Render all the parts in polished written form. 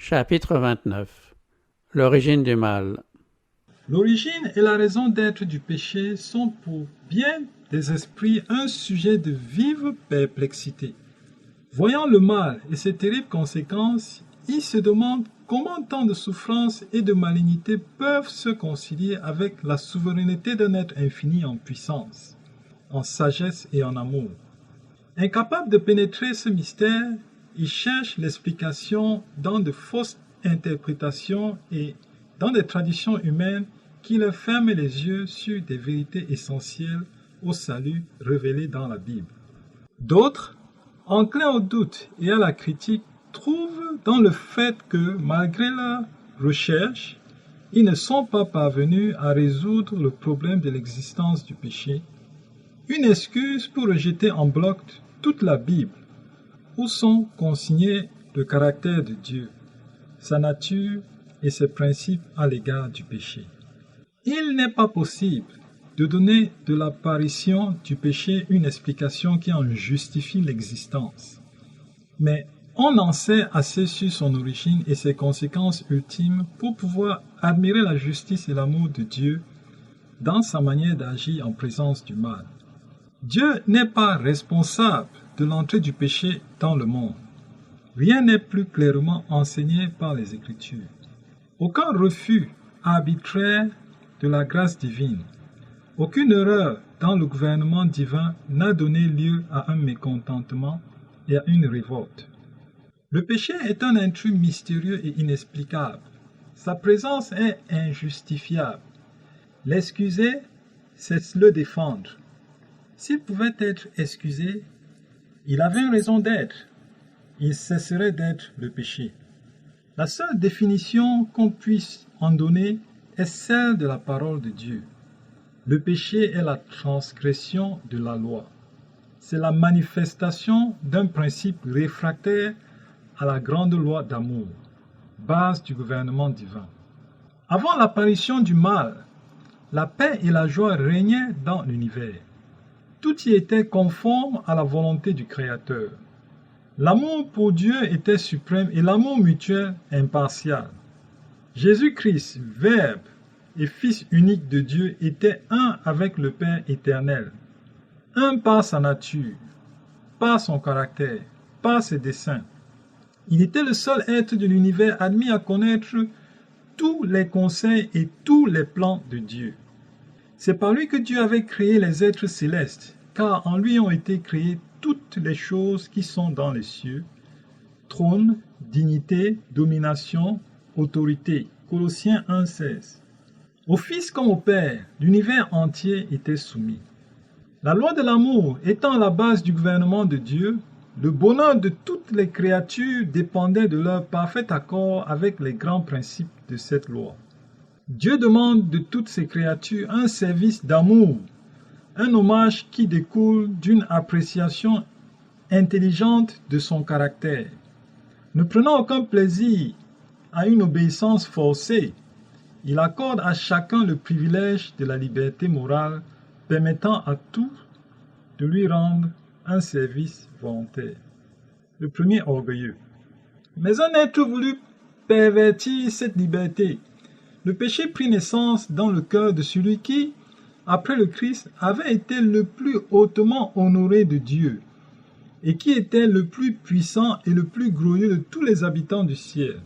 Chapitre 29. L'origine du mal. L'origine et la raison d'être du péché sont pour bien des esprits un sujet de vive perplexité. Voyant le mal et ses terribles conséquences, ils se demandent comment tant de souffrances et de malignité peuvent se concilier avec la souveraineté d'un être infini en puissance, en sagesse et en amour. Incapables de pénétrer ce mystère, ils cherchent l'explication dans de fausses interprétations et dans des traditions humaines qui leur ferment les yeux sur des vérités essentielles au salut révélées dans la Bible. D'autres, enclins au doute et à la critique, trouvent dans le fait que, malgré leurs recherches, ils ne sont pas parvenus à résoudre le problème de l'existence du péché, une excuse pour rejeter en bloc toute la Bible, où sont consignés le caractère de Dieu, sa nature et ses principes à l'égard du péché. Il n'est pas possible de donner de l'apparition du péché une explication qui en justifie l'existence. Mais on en sait assez sur son origine et ses conséquences ultimes pour pouvoir admirer la justice et l'amour de Dieu dans sa manière d'agir en présence du mal. Dieu n'est pas responsable de l'entrée du péché dans le monde. Rien n'est plus clairement enseigné par les Écritures. Aucun refus arbitraire de la grâce divine, aucune erreur dans le gouvernement divin n'a donné lieu à un mécontentement et à une révolte. Le péché est un intrus mystérieux et inexplicable. Sa présence est injustifiable. L'excuser, c'est le défendre. S'il pouvait être excusé, il avait une raison d'être. Il cesserait d'être le péché. La seule définition qu'on puisse en donner est celle de la parole de Dieu. Le péché est la transgression de la loi. C'est la manifestation d'un principe réfractaire à la grande loi d'amour, base du gouvernement divin. Avant l'apparition du mal, la paix et la joie régnaient dans l'univers. Tout y était conforme à la volonté du Créateur. L'amour pour Dieu était suprême et l'amour mutuel impartial. Jésus-Christ, Verbe et Fils unique de Dieu, était un avec le Père éternel, un par sa nature, par son caractère, par ses desseins. Il était le seul être de l'univers admis à connaître tous les conseils et tous les plans de Dieu. C'est par lui que Dieu avait créé les êtres célestes, car en lui ont été créées toutes les choses qui sont dans les cieux, trône, dignité, domination, autorité. Colossiens 1,16. Au Fils comme au Père, l'univers entier était soumis. La loi de l'amour étant la base du gouvernement de Dieu, le bonheur de toutes les créatures dépendait de leur parfait accord avec les grands principes de cette loi. Dieu demande de toutes ces créatures un service d'amour, un hommage qui découle d'une appréciation intelligente de son caractère. Ne prenant aucun plaisir à une obéissance forcée, il accorde à chacun le privilège de la liberté morale, permettant à tous de lui rendre un service volontaire. Le premier orgueilleux. Mais un être voulut pervertir cette liberté. Le péché prit naissance dans le cœur de celui qui, après le Christ, avait été le plus hautement honoré de Dieu et qui était le plus puissant et le plus glorieux de tous les habitants du ciel.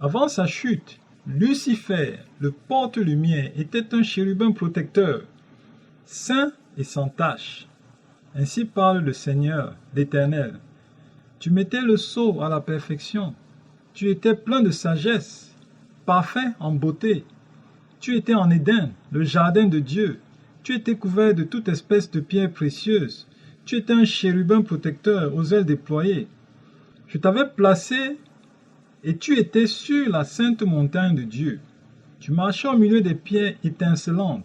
Avant sa chute, Lucifer, le porte-lumière, était un chérubin protecteur, saint et sans tache. Ainsi parle le Seigneur, l'Éternel. Tu mettais le sceau à la perfection. Tu étais plein de sagesse, parfait en beauté. Tu étais en Éden, le jardin de Dieu. Tu étais couvert de toute espèce de pierres précieuses. Tu étais un chérubin protecteur aux ailes déployées. Je t'avais placé et tu étais sur la sainte montagne de Dieu. Tu marchais au milieu des pierres étincelantes.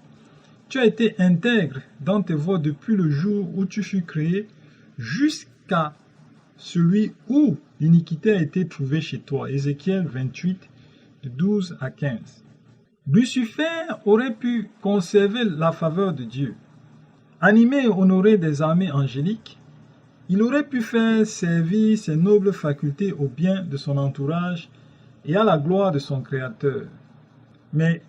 Tu as été intègre dans tes voies depuis le jour où tu fus créé jusqu'à celui où l'iniquité a été trouvée chez toi. Ézéchiel 28, de 12 à 15. Lucifer aurait pu conserver la faveur de Dieu. Animé et honoré des armées angéliques, il aurait pu faire servir ses nobles facultés au bien de son entourage et à la gloire de son Créateur. Mais,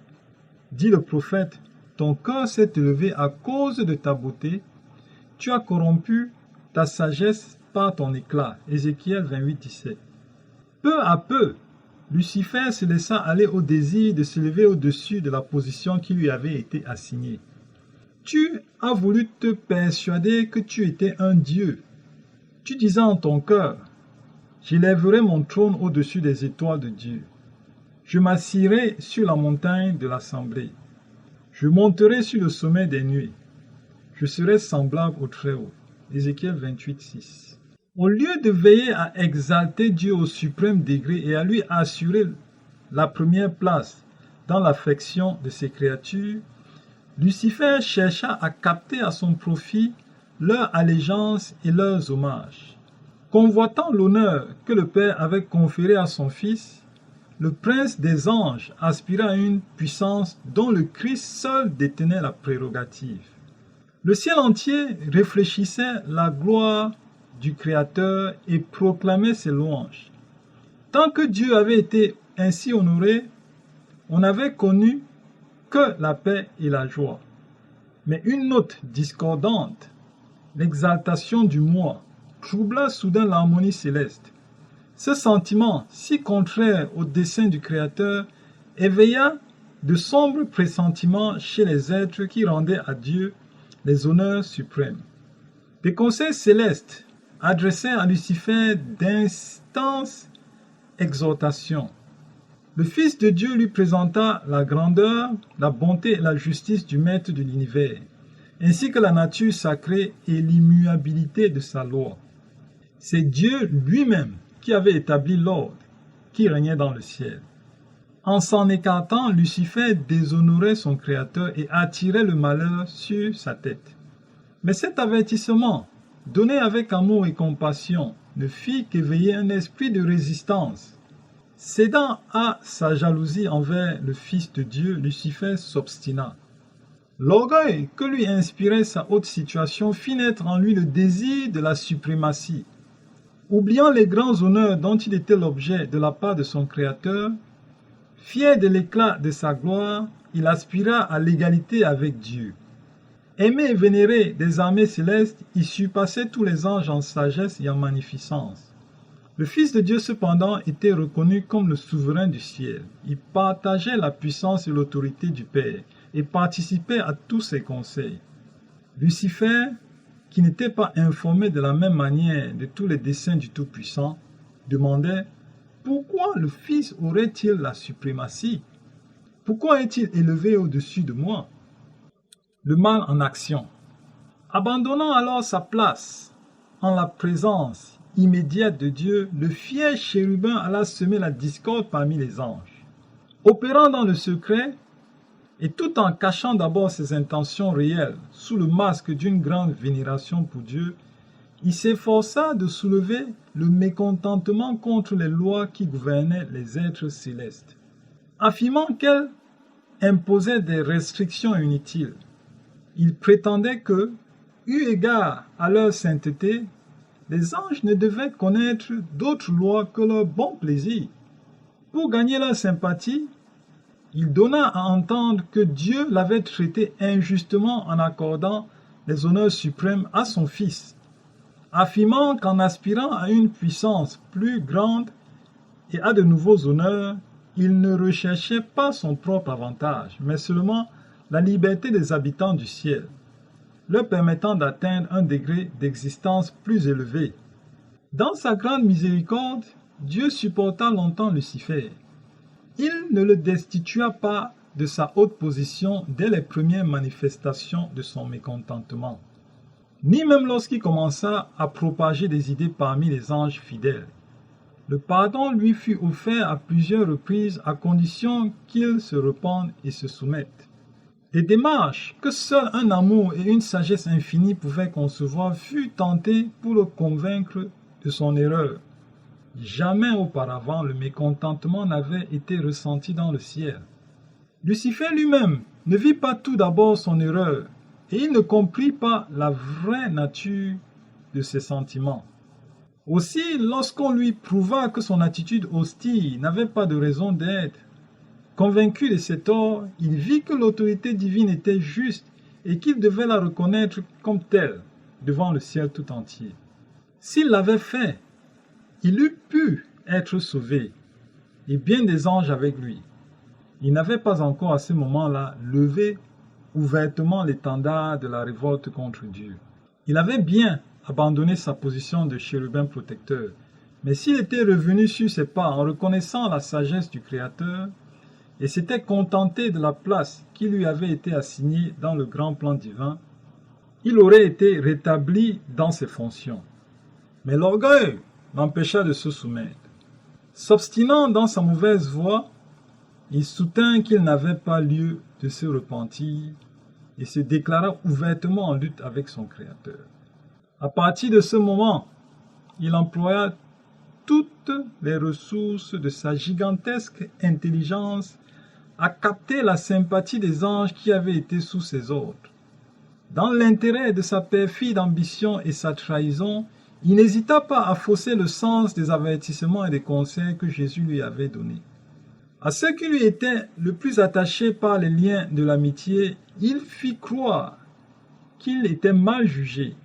dit le prophète, ton cœur s'est élevé à cause de ta beauté, tu as corrompu ta sagesse par ton éclat. Ézéchiel 28, 17. Peu à peu, Lucifer se laissa aller au désir de s'élever au-dessus de la position qui lui avait été assignée. Tu as voulu te persuader que tu étais un Dieu. Tu disais en ton cœur, j'élèverai mon trône au-dessus des étoiles de Dieu. Je m'assirai sur la montagne de l'assemblée. Je monterai sur le sommet des nuées. Je serai semblable au Très-Haut. Ézéchiel 28, 6. Au lieu de veiller à exalter Dieu au suprême degré et à lui assurer la première place dans l'affection de ses créatures, Lucifer chercha à capter à son profit leur allégeance et leurs hommages. Convoitant l'honneur que le Père avait conféré à son Fils, le prince des anges aspira à une puissance dont le Christ seul détenait la prérogative. Le ciel entier réfléchissait la gloire du Créateur et proclamait ses louanges. Tant que Dieu avait été ainsi honoré, on n'avait connu que la paix et la joie. Mais une note discordante, l'exaltation du moi, troubla soudain l'harmonie céleste. Ce sentiment, si contraire au dessein du Créateur, éveilla de sombres pressentiments chez les êtres qui rendaient à Dieu les honneurs suprêmes. Des conseils célestes adressèrent à Lucifer d'instances exhortations. Le Fils de Dieu lui présenta la grandeur, la bonté et la justice du Maître de l'univers, ainsi que la nature sacrée et l'immuabilité de sa loi. C'est Dieu lui-même qui avait établi l'ordre qui régnait dans le ciel. En s'en écartant, Lucifer déshonorait son Créateur et attirait le malheur sur sa tête. Mais cet avertissement, donné avec amour et compassion, ne fit qu'éveiller un esprit de résistance. Cédant à sa jalousie envers le Fils de Dieu, Lucifer s'obstina. L'orgueil que lui inspirait sa haute situation fit naître en lui le désir de la suprématie. Oubliant les grands honneurs dont il était l'objet de la part de son Créateur, fier de l'éclat de sa gloire, il aspira à l'égalité avec Dieu. Aimé et vénéré des armées célestes, il surpassait tous les anges en sagesse et en magnificence. Le Fils de Dieu cependant était reconnu comme le souverain du ciel. Il partageait la puissance et l'autorité du Père et participait à tous ses conseils. Lucifer, qui n'était pas informé de la même manière de tous les desseins du Tout-Puissant, demandait « Pourquoi le Fils aurait-il la suprématie? Pourquoi est-il élevé au-dessus de moi ?» Le mal en action. Abandonnant alors sa place en la présence immédiate de Dieu, le fier chérubin alla semer la discorde parmi les anges. Opérant dans le secret, et tout en cachant d'abord ses intentions réelles sous le masque d'une grande vénération pour Dieu, il s'efforça de soulever le mécontentement contre les lois qui gouvernaient les êtres célestes, affirmant qu'elles imposaient des restrictions inutiles. Il prétendait que, eu égard à leur sainteté, les anges ne devaient connaître d'autres lois que leur bon plaisir. Pour gagner leur sympathie, il donna à entendre que Dieu l'avait traité injustement en accordant les honneurs suprêmes à son Fils, affirmant qu'en aspirant à une puissance plus grande et à de nouveaux honneurs, il ne recherchait pas son propre avantage, mais seulement la liberté des habitants du ciel, leur permettant d'atteindre un degré d'existence plus élevé. Dans sa grande miséricorde, Dieu supporta longtemps Lucifer. Il ne le destitua pas de sa haute position dès les premières manifestations de son mécontentement, ni même lorsqu'il commença à propager des idées parmi les anges fidèles. Le pardon lui fut offert à plusieurs reprises à condition qu'il se repente et se soumette. Les démarches que seul un amour et une sagesse infinie pouvaient concevoir furent tentées pour le convaincre de son erreur. Jamais auparavant le mécontentement n'avait été ressenti dans le ciel. Lucifer lui-même ne vit pas tout d'abord son erreur et il ne comprit pas la vraie nature de ses sentiments. Aussi, lorsqu'on lui prouva que son attitude hostile n'avait pas de raison d'être, convaincu de ses torts, il vit que l'autorité divine était juste et qu'il devait la reconnaître comme telle devant le ciel tout entier. S'il l'avait fait, il eût pu être sauvé, et bien des anges avec lui. Il n'avait pas encore à ce moment-là levé ouvertement l'étendard de la révolte contre Dieu. Il avait bien abandonné sa position de chérubin protecteur, mais s'il était revenu sur ses pas en reconnaissant la sagesse du Créateur et s'était contenté de la place qui lui avait été assignée dans le grand plan divin, il aurait été rétabli dans ses fonctions. Mais l'orgueil l'empêcha de se soumettre. S'obstinant dans sa mauvaise voie, il soutint qu'il n'avait pas lieu de se repentir et se déclara ouvertement en lutte avec son Créateur. À partir de ce moment, il employa toutes les ressources de sa gigantesque intelligence à capter la sympathie des anges qui avaient été sous ses ordres. Dans l'intérêt de sa perfide ambition et sa trahison, il n'hésita pas à fausser le sens des avertissements et des conseils que Jésus lui avait donnés. À ceux qui lui étaient le plus attachés par les liens de l'amitié, il fit croire qu'il était mal jugé,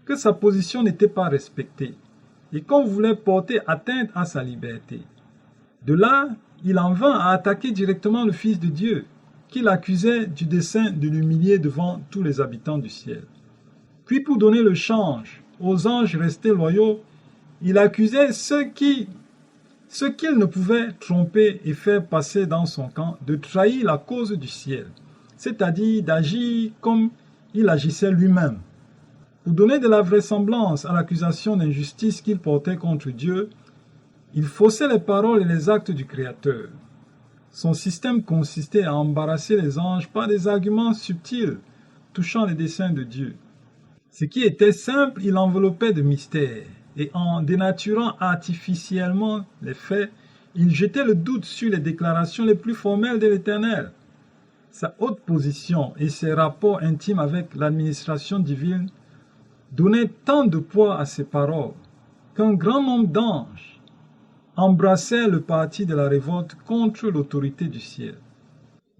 que sa position n'était pas respectée et qu'on voulait porter atteinte à sa liberté. De là, il en vint à attaquer directement le Fils de Dieu, qu'il accusait du dessein de l'humilier devant tous les habitants du ciel. Puis pour donner le change aux anges restés loyaux, il accusait ceux qu'il ne pouvait tromper et faire passer dans son camp de trahir la cause du ciel, c'est-à-dire d'agir comme il agissait lui-même. Pour donner de la vraisemblance à l'accusation d'injustice qu'il portait contre Dieu, il faussait les paroles et les actes du Créateur. Son système consistait à embarrasser les anges par des arguments subtils touchant les desseins de Dieu. Ce qui était simple, il enveloppait de mystère, et en dénaturant artificiellement les faits, il jetait le doute sur les déclarations les plus formelles de l'Éternel. Sa haute position et ses rapports intimes avec l'administration divine donnaient tant de poids à ses paroles qu'un grand nombre d'anges embrassaient le parti de la révolte contre l'autorité du ciel.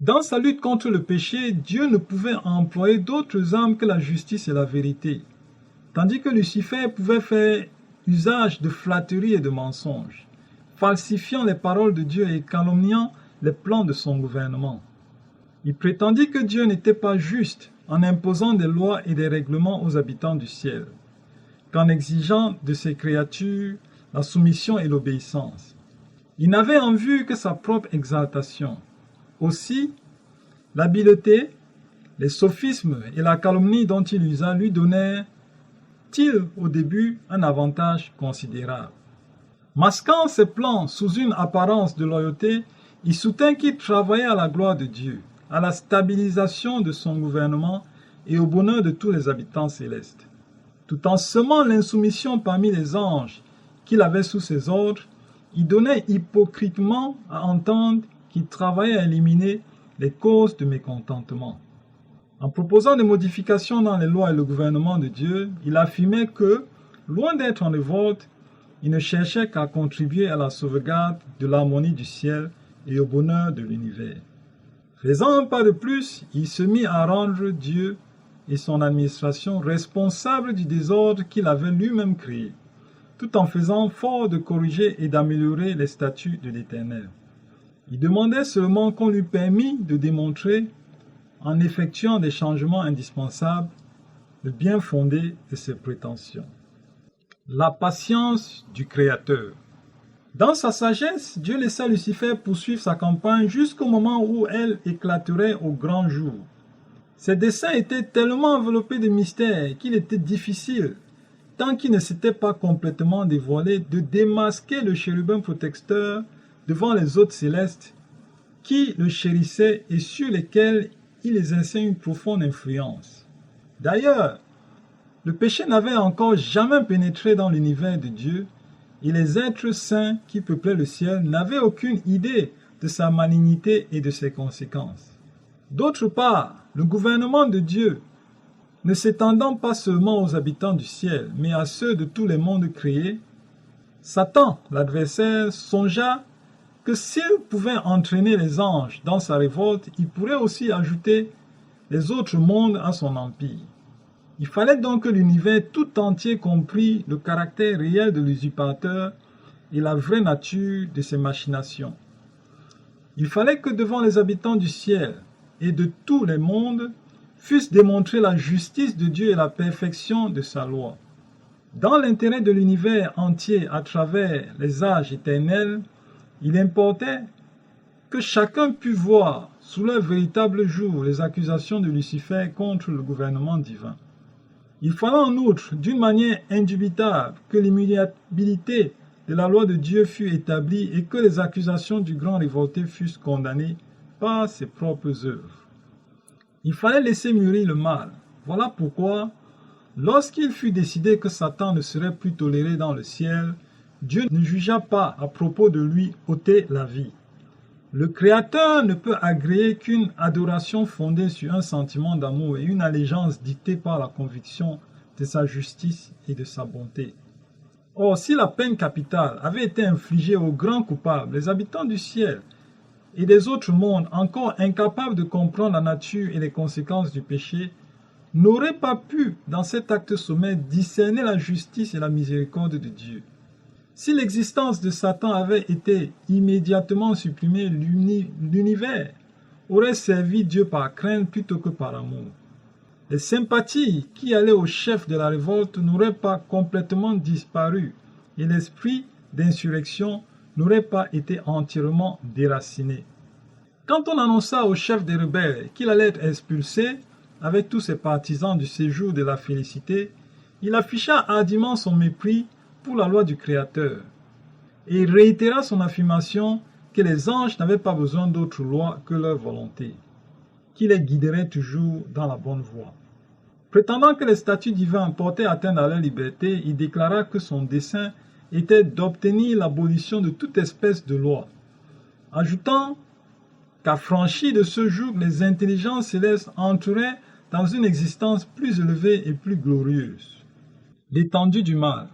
Dans sa lutte contre le péché, Dieu ne pouvait employer d'autres armes que la justice et la vérité, tandis que Lucifer pouvait faire usage de flatterie et de mensonges, falsifiant les paroles de Dieu et calomniant les plans de son gouvernement. Il prétendit que Dieu n'était pas juste en imposant des lois et des règlements aux habitants du ciel, qu'en exigeant de ses créatures la soumission et l'obéissance. Il n'avait en vue que sa propre exaltation. Aussi, l'habileté, les sophismes et la calomnie dont il usa lui donnèrent-ils au début un avantage considérable. Masquant ses plans sous une apparence de loyauté, il soutint qu'il travaillait à la gloire de Dieu, à la stabilisation de son gouvernement et au bonheur de tous les habitants célestes. Tout en semant l'insoumission parmi les anges qu'il avait sous ses ordres, il donnait hypocritement à entendre qu'il travaillait à éliminer les causes de mécontentement. En proposant des modifications dans les lois et le gouvernement de Dieu, il affirmait que, loin d'être en révolte, il ne cherchait qu'à contribuer à la sauvegarde de l'harmonie du ciel et au bonheur de l'univers. Faisant un pas de plus, il se mit à rendre Dieu et son administration responsables du désordre qu'il avait lui-même créé, tout en faisant fort de corriger et d'améliorer les statuts de l'Éternel. Il demandait seulement qu'on lui permît de démontrer, en effectuant des changements indispensables, le bien fondé de ses prétentions. La patience du Créateur. Dans sa sagesse, Dieu laissa Lucifer poursuivre sa campagne jusqu'au moment où elle éclaterait au grand jour. Ses desseins étaient tellement enveloppés de mystères qu'il était difficile, tant qu'il ne s'était pas complètement dévoilé, de démasquer le chérubin protecteur devant les hôtes célestes qui le chérissaient et sur lesquels il exerçait une profonde influence. D'ailleurs, le péché n'avait encore jamais pénétré dans l'univers de Dieu et les êtres saints qui peuplaient le ciel n'avaient aucune idée de sa malignité et de ses conséquences. D'autre part, le gouvernement de Dieu ne s'étendant pas seulement aux habitants du ciel, mais à ceux de tous les mondes créés, Satan, l'adversaire, songea que s'il pouvait entraîner les anges dans sa révolte, il pourrait aussi ajouter les autres mondes à son empire. Il fallait donc que l'univers tout entier comprît le caractère réel de l'usurpateur et la vraie nature de ses machinations. Il fallait que devant les habitants du ciel et de tous les mondes fussent démontrées la justice de Dieu et la perfection de sa loi. Dans l'intérêt de l'univers entier à travers les âges éternels, il importait que chacun pût voir sous leur véritable jour les accusations de Lucifer contre le gouvernement divin. Il fallait en outre, d'une manière indubitable, que l'immuabilité de la loi de Dieu fût établie et que les accusations du grand révolté fussent condamnées par ses propres œuvres. Il fallait laisser mûrir le mal. Voilà pourquoi, lorsqu'il fut décidé que Satan ne serait plus toléré dans le ciel, Dieu ne jugea pas à propos de lui ôter la vie. Le Créateur ne peut agréer qu'une adoration fondée sur un sentiment d'amour et une allégeance dictée par la conviction de sa justice et de sa bonté. Or, si la peine capitale avait été infligée aux grands coupables, les habitants du ciel et des autres mondes, encore incapables de comprendre la nature et les conséquences du péché, n'auraient pas pu, dans cet acte sommaire, discerner la justice et la miséricorde de Dieu. Si l'existence de Satan avait été immédiatement supprimée, l'univers aurait servi Dieu par crainte plutôt que par amour. Les sympathies qui allaient au chef de la révolte n'auraient pas complètement disparu et l'esprit d'insurrection n'aurait pas été entièrement déraciné. Quand on annonça au chef des rebelles qu'il allait être expulsé avec tous ses partisans du séjour de la félicité, il afficha hardiment son mépris pour la loi du Créateur et il réitéra son affirmation que les anges n'avaient pas besoin d'autre loi que leur volonté, qui les guiderait toujours dans la bonne voie. Prétendant que les statuts divins portaient atteinte à leur liberté, il déclara que son dessein était d'obtenir l'abolition de toute espèce de loi, ajoutant qu'affranchis de ce joug, les intelligences célestes entreraient dans une existence plus élevée et plus glorieuse. L'étendue du mal.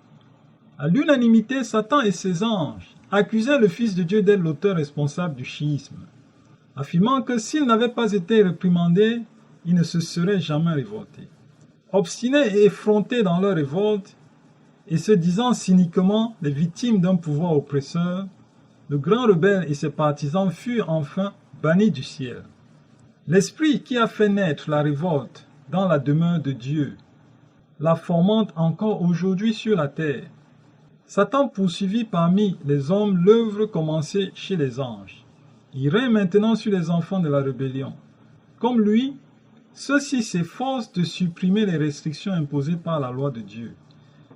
À l'unanimité, Satan et ses anges accusaient le Fils de Dieu d'être l'auteur responsable du schisme, affirmant que s'il n'avait pas été réprimandé, il ne se serait jamais révolté. Obstinés et effrontés dans leur révolte, et se disant cyniquement les victimes d'un pouvoir oppresseur, le grand rebelle et ses partisans furent enfin bannis du ciel. L'esprit qui a fait naître la révolte dans la demeure de Dieu la fomente encore aujourd'hui sur la terre. Satan poursuivit parmi les hommes l'œuvre commencée chez les anges. Il règne maintenant sur les enfants de la rébellion. Comme lui, ceux-ci s'efforcent de supprimer les restrictions imposées par la loi de Dieu.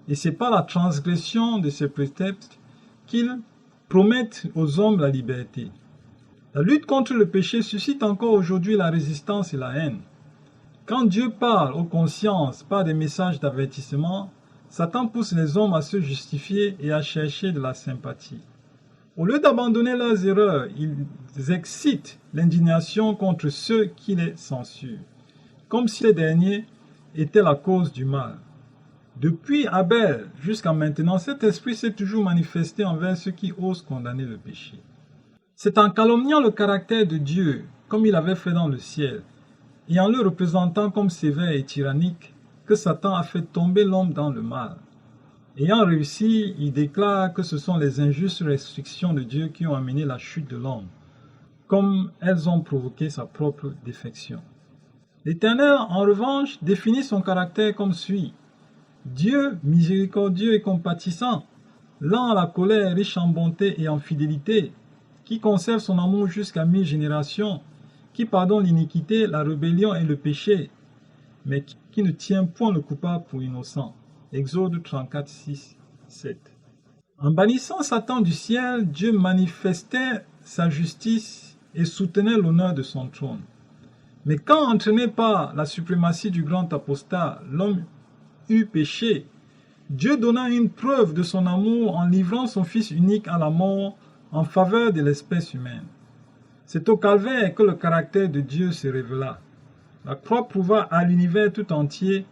Et c'est par la transgression de ces préceptes qu'ils promettent aux hommes la liberté. La lutte contre le péché suscite encore aujourd'hui la résistance et la haine. Quand Dieu parle aux consciences par des messages d'avertissement, Satan pousse les hommes à se justifier et à chercher de la sympathie. Au lieu d'abandonner leurs erreurs, ils excitent l'indignation contre ceux qui les censurent, comme si les derniers étaient la cause du mal. Depuis Abel jusqu'à maintenant, cet esprit s'est toujours manifesté envers ceux qui osent condamner le péché. C'est en calomniant le caractère de Dieu, comme il avait fait dans le ciel, et en le représentant comme sévère et tyrannique, que Satan a fait tomber l'homme dans le mal. Ayant réussi, il déclare que ce sont les injustes restrictions de Dieu qui ont amené la chute de l'homme, comme elles ont provoqué sa propre défection. L'Éternel, en revanche, définit son caractère comme suit. Dieu, miséricordieux et compatissant, lent à la colère, riche en bonté et en fidélité, qui conserve son amour jusqu'à 1000 générations, qui pardonne l'iniquité, la rébellion et le péché, mais qui ne tient point le coupable pour innocent. Exode 34, 6, 7. En bannissant Satan du ciel, Dieu manifestait sa justice et soutenait l'honneur de son trône. Mais quand, entraîné par la suprématie du grand apostat, l'homme eut péché, Dieu donna une preuve de son amour en livrant son Fils unique à la mort en faveur de l'espèce humaine. C'est au calvaire que le caractère de Dieu se révéla. La croix prouva à l'univers tout entier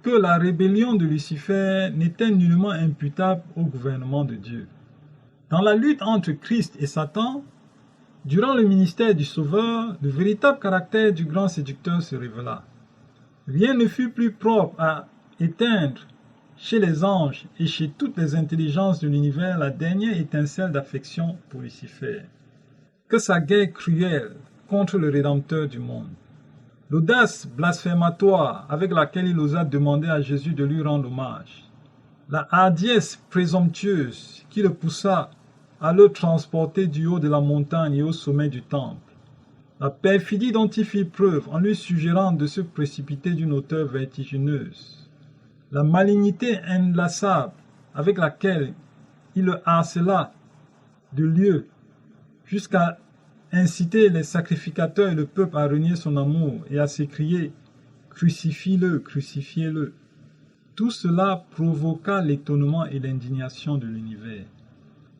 que la rébellion de Lucifer n'était nullement imputable au gouvernement de Dieu. Dans la lutte entre Christ et Satan, durant le ministère du Sauveur, le véritable caractère du grand séducteur se révéla. Rien ne fut plus propre à éteindre chez les anges et chez toutes les intelligences de l'univers la dernière étincelle d'affection pour Lucifer que sa guerre cruelle contre le Rédempteur du monde. L'audace blasphématoire avec laquelle il osa demander à Jésus de lui rendre hommage, la hardiesse présomptueuse qui le poussa à le transporter du haut de la montagne et au sommet du temple, la perfidie dont il fit preuve en lui suggérant de se précipiter d'une hauteur vertigineuse, la malignité inlassable avec laquelle il le harcela de lieu jusqu'à inciter les sacrificateurs et le peuple à renier son amour et à s'écrier « Crucifie-le, crucifiez-le ». Tout cela provoqua l'étonnement et l'indignation de l'univers.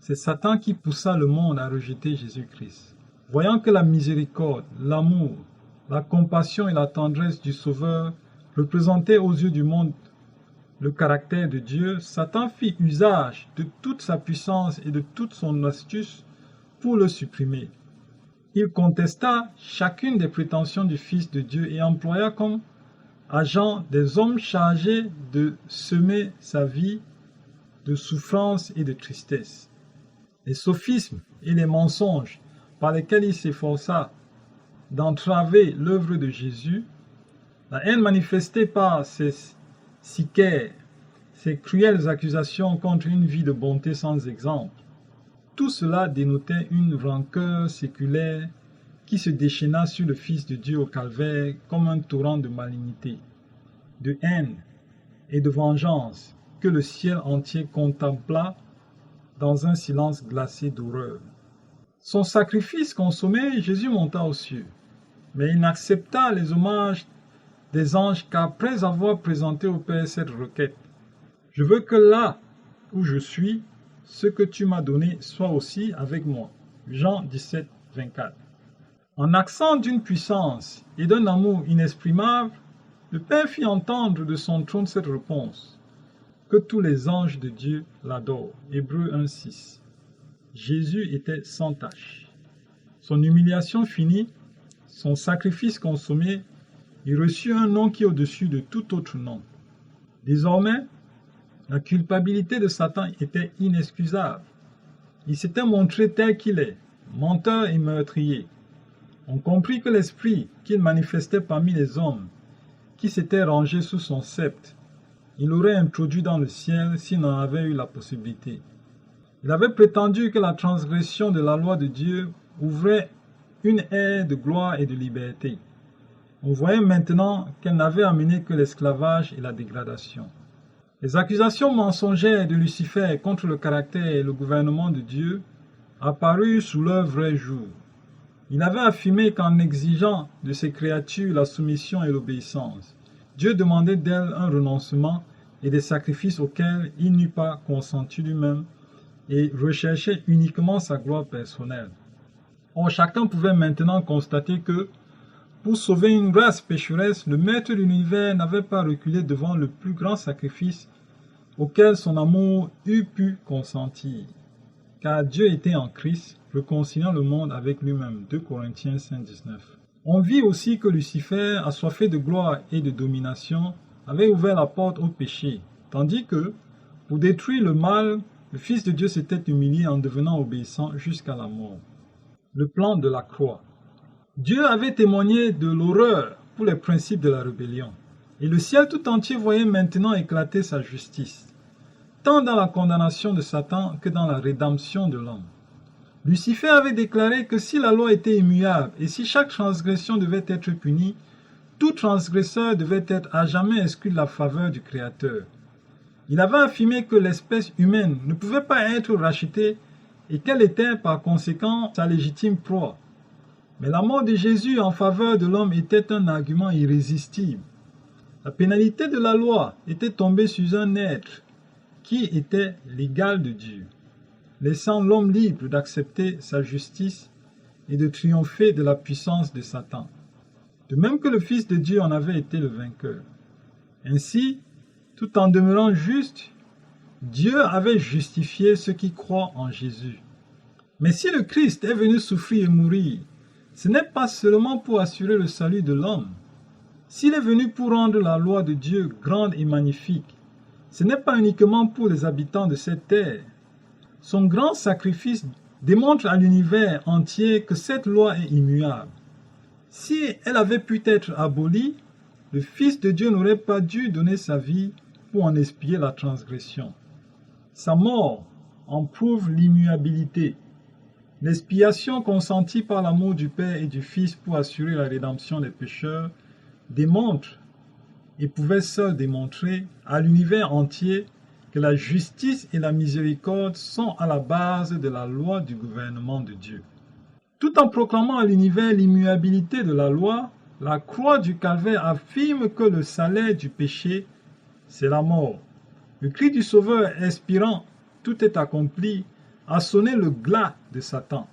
C'est Satan qui poussa le monde à rejeter Jésus-Christ. Voyant que la miséricorde, l'amour, la compassion et la tendresse du Sauveur représentaient aux yeux du monde le caractère de Dieu, Satan fit usage de toute sa puissance et de toute son astuce pour le supprimer. Il contesta chacune des prétentions du Fils de Dieu et employa comme agents des hommes chargés de semer sa vie de souffrance et de tristesse. Les sophismes et les mensonges par lesquels il s'efforça d'entraver l'œuvre de Jésus, la haine manifestée par ses sicaires, ses cruelles accusations contre une vie de bonté sans exemple, tout cela dénotait une rancœur séculaire qui se déchaîna sur le Fils de Dieu au calvaire comme un torrent de malignité, de haine et de vengeance que le ciel entier contempla dans un silence glacé d'horreur. Son sacrifice consommé, Jésus monta aux cieux, mais il n'accepta les hommages des anges qu'après avoir présenté au Père cette requête. « Je veux que là où je suis, ce que tu m'as donné soit aussi avec moi. » Jean 17, 24. En accent d'une puissance et d'un amour inexprimable, le Père fit entendre de son trône cette réponse. Que tous les anges de Dieu l'adorent. Hébreux 1, 6. Jésus était sans tache. Son humiliation finie, son sacrifice consommé, il reçut un nom qui est au-dessus de tout autre nom. Désormais, la culpabilité de Satan était inexcusable. Il s'était montré tel qu'il est, menteur et meurtrier. On comprit que l'esprit qu'il manifestait parmi les hommes, qui s'étaient rangés sous son sceptre, il l'aurait introduit dans le ciel s'il en avait eu la possibilité. Il avait prétendu que la transgression de la loi de Dieu ouvrait une ère de gloire et de liberté. On voyait maintenant qu'elle n'avait amené que l'esclavage et la dégradation. Les accusations mensongères de Lucifer contre le caractère et le gouvernement de Dieu apparurent sous leur vrai jour. Il avait affirmé qu'en exigeant de ses créatures la soumission et l'obéissance, Dieu demandait d'elles un renoncement et des sacrifices auxquels il n'eût pas consenti lui-même et recherchait uniquement sa gloire personnelle. Or, chacun pouvait maintenant constater que, pour sauver une race pécheresse, le Maître de l'univers n'avait pas reculé devant le plus grand sacrifice auquel son amour eût pu consentir. Car Dieu était en Christ, réconciliant le monde avec lui-même. 2 Corinthiens 5,19. On vit aussi que Lucifer, assoiffé de gloire et de domination, avait ouvert la porte au péché, tandis que, pour détruire le mal, le Fils de Dieu s'était humilié en devenant obéissant jusqu'à la mort. Le plan de la croix. Dieu avait témoigné de l'horreur pour les principes de la rébellion, et le ciel tout entier voyait maintenant éclater sa justice, tant dans la condamnation de Satan que dans la rédemption de l'homme. Lucifer avait déclaré que si la loi était immuable et si chaque transgression devait être punie, tout transgresseur devait être à jamais exclu de la faveur du Créateur. Il avait affirmé que l'espèce humaine ne pouvait pas être rachetée et qu'elle était par conséquent sa légitime proie. Mais la mort de Jésus en faveur de l'homme était un argument irrésistible. La pénalité de la loi était tombée sur un être qui était l'égal de Dieu, laissant l'homme libre d'accepter sa justice et de triompher de la puissance de Satan. de même que le Fils de Dieu en avait été le vainqueur. Ainsi, tout en demeurant juste, Dieu avait justifié ceux qui croient en Jésus. Mais si le Christ est venu souffrir et mourir, ce n'est pas seulement pour assurer le salut de l'homme. S'il est venu pour rendre la loi de Dieu grande et magnifique, ce n'est pas uniquement pour les habitants de cette terre. Son grand sacrifice démontre à l'univers entier que cette loi est immuable. Si elle avait pu être abolie, le Fils de Dieu n'aurait pas dû donner sa vie pour en expier la transgression. Sa mort en prouve l'immuabilité. L'expiation consentie par l'amour du Père et du Fils pour assurer la rédemption des pécheurs démontre et pouvait seul démontrer à l'univers entier que la justice et la miséricorde sont à la base de la loi du gouvernement de Dieu. Tout en proclamant à l'univers l'immuabilité de la loi, la croix du calvaire affirme que le salaire du péché, c'est la mort. Le cri du Sauveur expirant « Tout est accompli » a sonné le glas de Satan.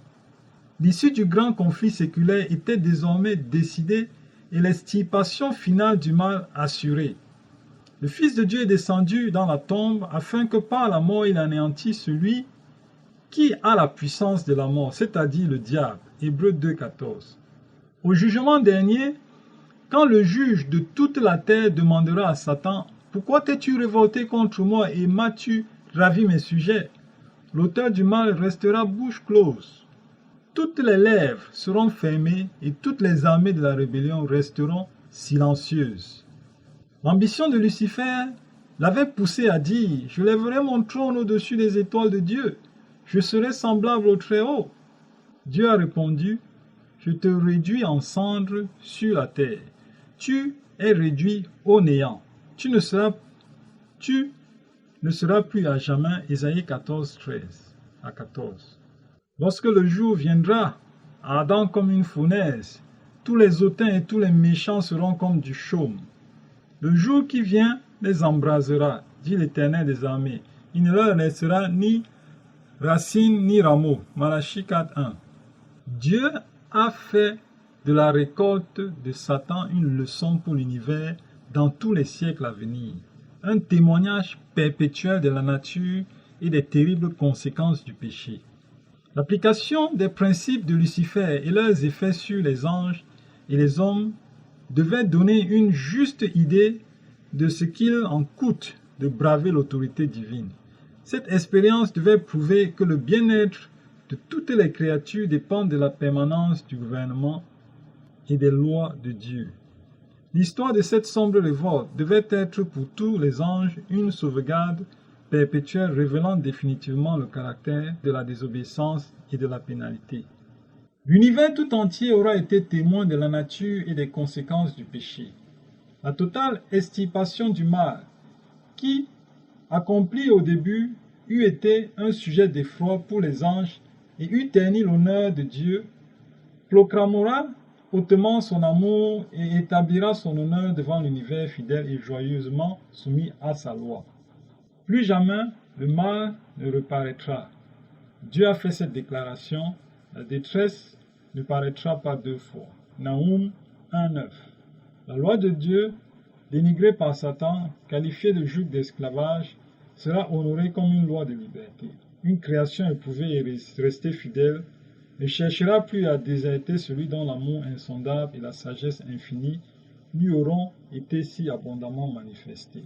L'issue du grand conflit séculaire était désormais décidée et l'extirpation finale du mal assurée. Le Fils de Dieu est descendu dans la tombe afin que par la mort il anéantisse celui qui a la puissance de la mort, c'est-à-dire le diable. Hébreux 2,14. Au jugement dernier, quand le juge de toute la terre demandera à Satan « Pourquoi t'es-tu révolté contre moi et m'as-tu ravi mes sujets ?» L'auteur du mal restera bouche close. Toutes les lèvres seront fermées et toutes les armées de la rébellion resteront silencieuses. L'ambition de Lucifer l'avait poussé à dire « Je lèverai mon trône au-dessus des étoiles de Dieu. Je serai semblable au Très-Haut. » Dieu a répondu « Je te réduis en cendres sur la terre. Tu es réduit au néant. Tu ne seras plus à jamais. » Ésaïe 14, 13 à 14. Lorsque le jour viendra, ardent comme une fournaise, tous les hautains et tous les méchants seront comme du chaume. Le jour qui vient les embrasera, dit l'Éternel des armées. Il ne leur laissera ni racine ni rameau. Malachie 4.1. Dieu a fait de la récolte de Satan une leçon pour l'univers dans tous les siècles à venir. Un témoignage perpétuel de la nature et des terribles conséquences du péché. L'application des principes de Lucifer et leurs effets sur les anges et les hommes devait donner une juste idée de ce qu'il en coûte de braver l'autorité divine. Cette expérience devait prouver que le bien-être de toutes les créatures dépend de la permanence du gouvernement et des lois de Dieu. L'histoire de cette sombre révolte devait être pour tous les anges une sauvegarde perpétuelle révélant définitivement le caractère de la désobéissance et de la pénalité. L'univers tout entier aura été témoin de la nature et des conséquences du péché. La totale extirpation du mal, qui, accomplie au début, eût été un sujet d'effroi pour les anges et eût terni l'honneur de Dieu, proclamera hautement son amour et établira son honneur devant l'univers fidèle et joyeusement soumis à sa loi. Plus jamais le mal ne reparaîtra. Dieu a fait cette déclaration, la détresse ne paraîtra pas deux fois. Naoum 1.9. La loi de Dieu, dénigrée par Satan, qualifiée de joug d'esclavage, sera honorée comme une loi de liberté. Une création éprouvée et restée fidèle ne cherchera plus à déserter celui dont l'amour insondable et la sagesse infinie lui auront été si abondamment manifestés.